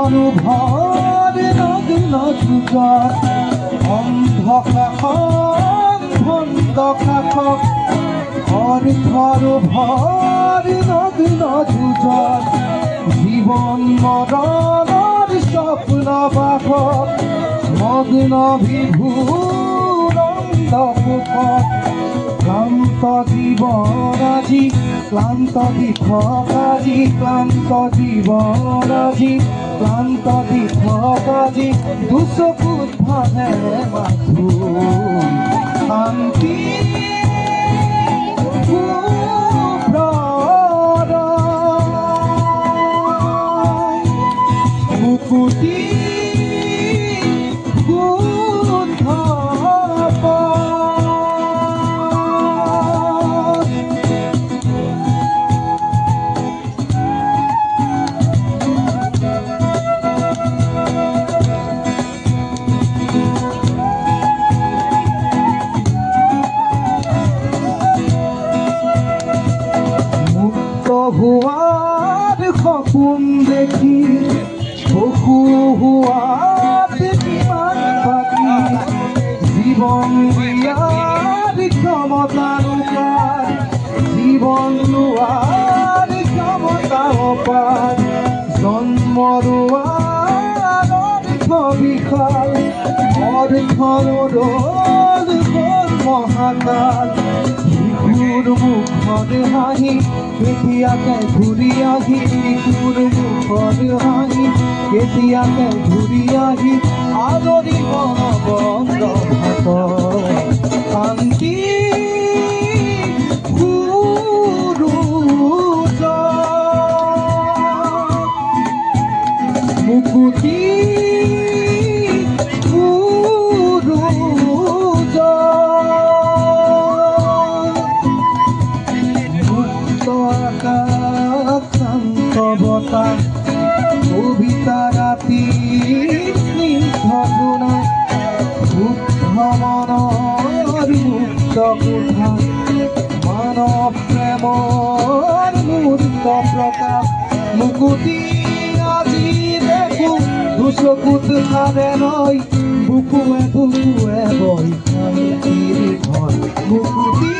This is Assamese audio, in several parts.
ভর নগ্ন যুগত অন্ধকার কাকক অর্থর ভর নগ্ন যুগত জীবন মরণর স্বপ্ন বাহক মগ্ন বিভূর অন্ধকার ক্লান্ত জীবন আজি ক্লান্ত দিঠক আজি ক্লান্ত জীবন আজি ক্লান্ত দিঠক আজি দুচকুত ভাবে মাথো শান্তি মুকুতি হুয়ার সপোন দেখি চকু হুয়াত কিমান বাকী জীবন দিয়ার ক্ষমতা নোপায় জীবন লোৱাৰ ক্ষমতা অপাৰ জন্ম লোৱাৰ অৰ্থ বিশাল অৰ্থৰ মহাকাল শিশুৰ মুখত হাঁহি কেতিয়াকে ঘূৰি আহি শিশুৰ মুখত হাঁহি কেতিয়াকে ঘূৰি আহি আদৰিব বন্ধ ভাত শান্তি মুকুতি কবিতা ৰাতি স্নিগ্ধ গুণা শুদ্ধ মনৰ মুক্ত কোঠা মানৱ প্ৰেমৰ মূৰ্ত প্ৰকাশ মুকুতি আজি দেখো দুচকুত খাবে নৈ বুকুৱে বুকুৱে বৈ শান্তিৰ ঘৰ মুকুতি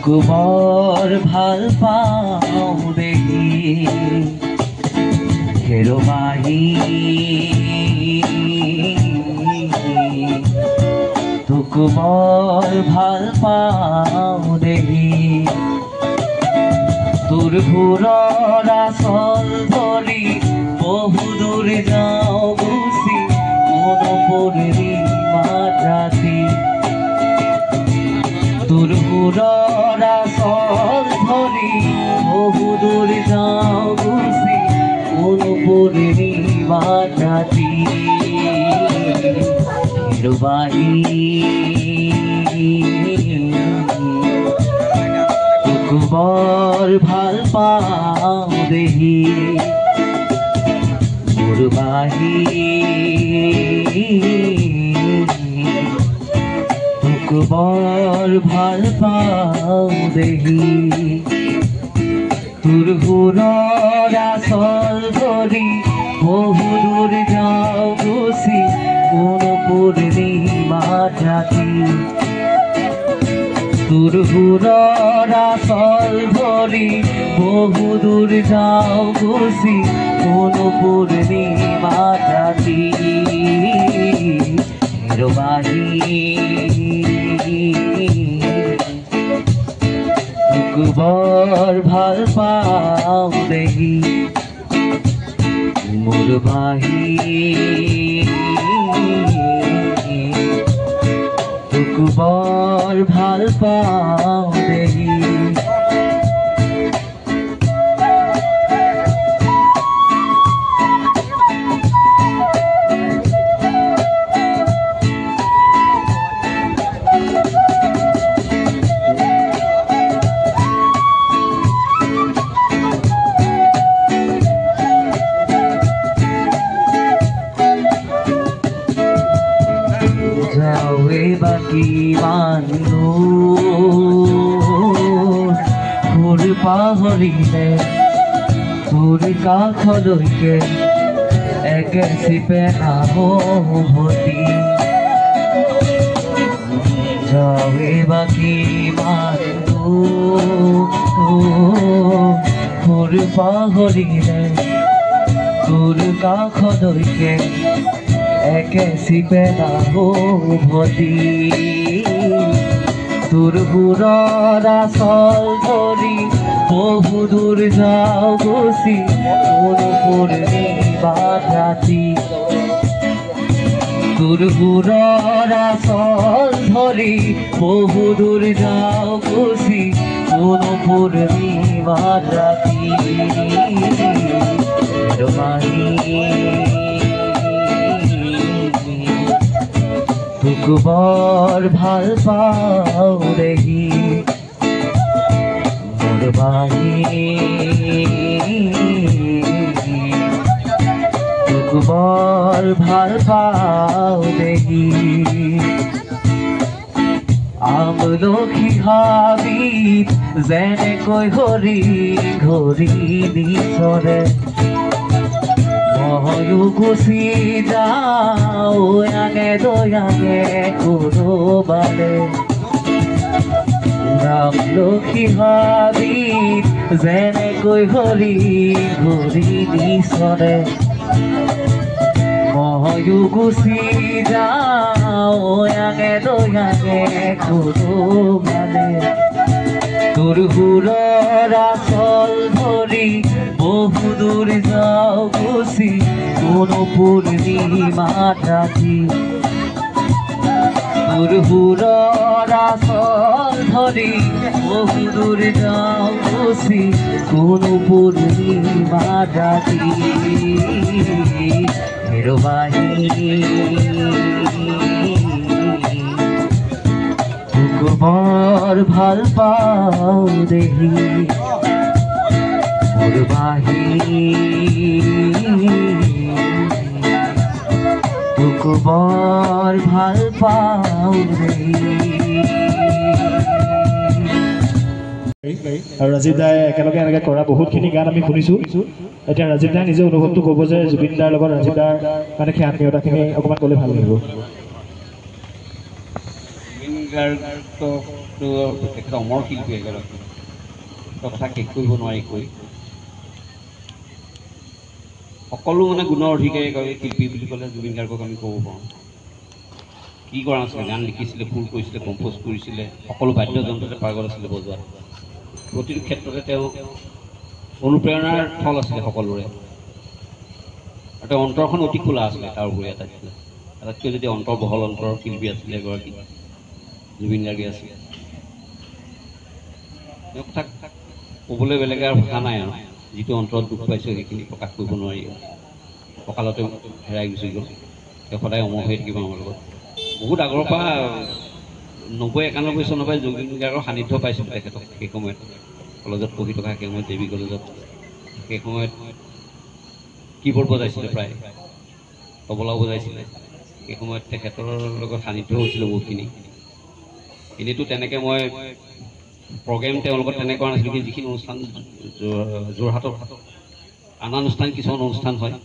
কুমাৰ ভাল পাওঁ দেখি হেৰবাহি কুমাৰ ভাল পাওঁ দেখি তোৰ ঘূৰৰ আচল ধৰি বহু দূৰ যাওঁ গুচি মনপৰি মাতি তোৰ ঘূৰৰ আচল ধৰি বহু দূৰ যাওঁ গুচি মনপৰি মাতি হেৰবাহি বৰ ভাল পাওঁ দেখি মোৰ বাহি তোক বৰ ভাল পাওঁ দেখি তোৰ ঘূৰৰ আচল ধৰি বহু দূৰ যাওঁ গুচি পূৰ্ণিমা ৰাতি তোৰ ঘূৰৰ আচল ধৰি বহু দূৰ যাওঁ গুচি পূৰ্ণিমা ৰাতি হেৰবাহি তোক বৰ ভাল পাওঁ দেখি মোৰ বাহি তোক বৰ ভাল পাওঁ দেখি পাহৰিলে তোৰ কাষলৈকে একে চিপে নামভতি যাৱে বাকী মানুহ তোৰ পাহৰিলে তোৰ কাষলৈকে একে চিপে নামভতি তোৰ বুৰৰ আচল ধৰি বহু দূৰ যাওঁ গুচি তোৰ পূৰ্ণিমা ৰাতি তোৰ বুৰৰ আচল ধৰি বহু দূৰ যাওঁ গুচি তোৰ পূৰ্ণিমা ৰাতি তোক বৰ ভাল পাওঁ দেহি মোৰ বাহি তোক বৰ ভাল পাওঁ দেহি আমলখি হাবিত যেনেকৈ হৰি ঘৰি নিচৰে ময়ো গুচি যাওঁ আগে দয়াগে ক'ৰবালে আমলখি হাবিত যেনেকৈ হৰি ঘৰি নিচৰে ময়ো গুচি যাওঁ আগে দয়াগে ক'ৰবালে তোৰ সুৰৰ আচল ধৰি বহু দূৰ যাওঁ গুচি কোনো পূৰ্ণিমা ৰাতি তোৰ সুৰৰ আচল ধৰি বহু দূৰ যাওঁ গুচি কোনো পূৰ্ণিমা ৰাতি হেৰবাহি তোক বৰ ভাল পাওঁ দেহি মোৰ বাহি তোক বৰ ভাল পাওঁ দেহি আৰু ৰাজীৱ দাই একেলগে এনেকৈ কৰা বহুতখিনি গান আমি শুনিছোঁ এতিয়া ৰাজীৱ দাই নিজে অনুভৱটো ক'ব যে জুবিন দাৰ লগত ৰাজীৱ দাৰ মানে সেই আত্মীয়তাখিনি অকণমান ক'লে ভাল লাগিব তেখেত অমৰ শিল্পী এগৰাকী কথা শেষ কৰিব নোৱাৰি কৈ সকলো মানে গুণৰ অধিকাৰী শিল্পী বুলি ক'লে জুবিন গাৰ্গক আমি ক'ব পাৰোঁ কি কৰা নাছিলে গান লিখিছিলে সুৰ কৰিছিলে কম্প'জ কৰিছিলে সকলো বাদ্যযন্ত্ৰতে পাৰ্গত আছিলে বজোৱাত প্ৰতিটো ক্ষেত্ৰতে তেওঁ অনুপ্ৰেৰণাৰ থল আছিলে সকলোৰে আৰু তেওঁ অন্তৰখন অতি খোলা আছিলে তাৰ উপৰি আটাইতকৈ যদি অন্তৰ বহল অন্তৰৰ শিল্পী আছিলে এগৰাকী জুবিন গাৰ্গে আছিলে তেওঁ কথা ক'বলৈ বেলেগে আৰু ভাষা নাই আৰু যিটো অন্তৰত দুখ পাইছোঁ সেইখিনি প্ৰকাশ কৰিব নোৱাৰি কঁকালতে হেৰাই গুচি গ'ল তেওঁ সদায় অমৰ হৈ থাকিব আমাৰ লগত বহুত আগৰ পৰা 90-91 চনৰ পৰাই জুবিন গাৰ্গৰ সান্নিধ্য পাইছিলোঁ তেখেতক সেই সময়ত কলেজত পঢ়ি থকা সেই সময়ত দেৱী কলেজত সেই সময়ত কীবৰ্ড বজাইছিলে প্ৰায় তবলাও বজাইছিলে সেই সময়ত তেখেতৰ লগত সান্নিধ্য হৈছিলে বহুতখিনি এনেইতো তেনেকৈ মই প্ৰগ্ৰেম তেওঁৰ লগত তেনেকৈ কৰা নাছিলোঁ কিন্তু যিখিনি অনুষ্ঠান যোৰহাটৰ আনানুষ্ঠানিক কিছুমান অনুষ্ঠান হয়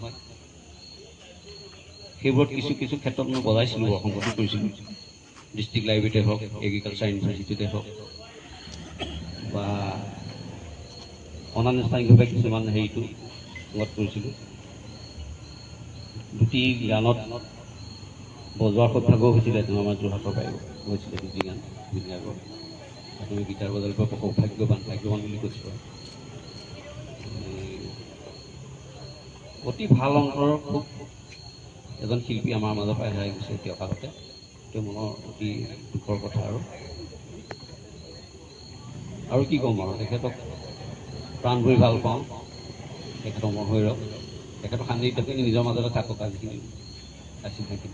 সেইবোৰত কিছু ক্ষেত্ৰত মই বজাইছিলোঁ অসংগঠন কৰিছিলোঁ ডিষ্ট্ৰিক্ট লাইব্ৰেৰীতে হওক এগ্ৰিকালচাৰ ইউনিভাৰ্চিটিতে হওক বা অনানুষ্ঠানিকভাৱে কিছুমান হেৰিটো লগত কৰিছিলোঁ দুটি গানত বজোৱাৰ সৌভাগ্য হৈছিলে তেওঁ আমাৰ যোৰহাটৰ পৰাই হৈছিলে দুটি গান জুবিন গাৰ্গৰ তুমি গীটাৰ বজাবৰ পৰা সৌভাগ্যৱান বুলি কৈছোঁ অতি ভাল অন্তৰৰ খুব এজন শিল্পী আমাৰ মাজৰ পৰা হেৰাই গৈছে এতিয়া কালতে তেওঁ মনৰ অতি দুখৰ কথা আৰু কি ক'ম আৰু তেখেতক প্ৰাণ ভৰি ভাল পাওঁ তেখেত অমৰ হৈ ৰওক তেখেতৰ সান্নিধ্যখিনি নিজৰ মাজতে থাকক আজিখিনি আছিল থাকিম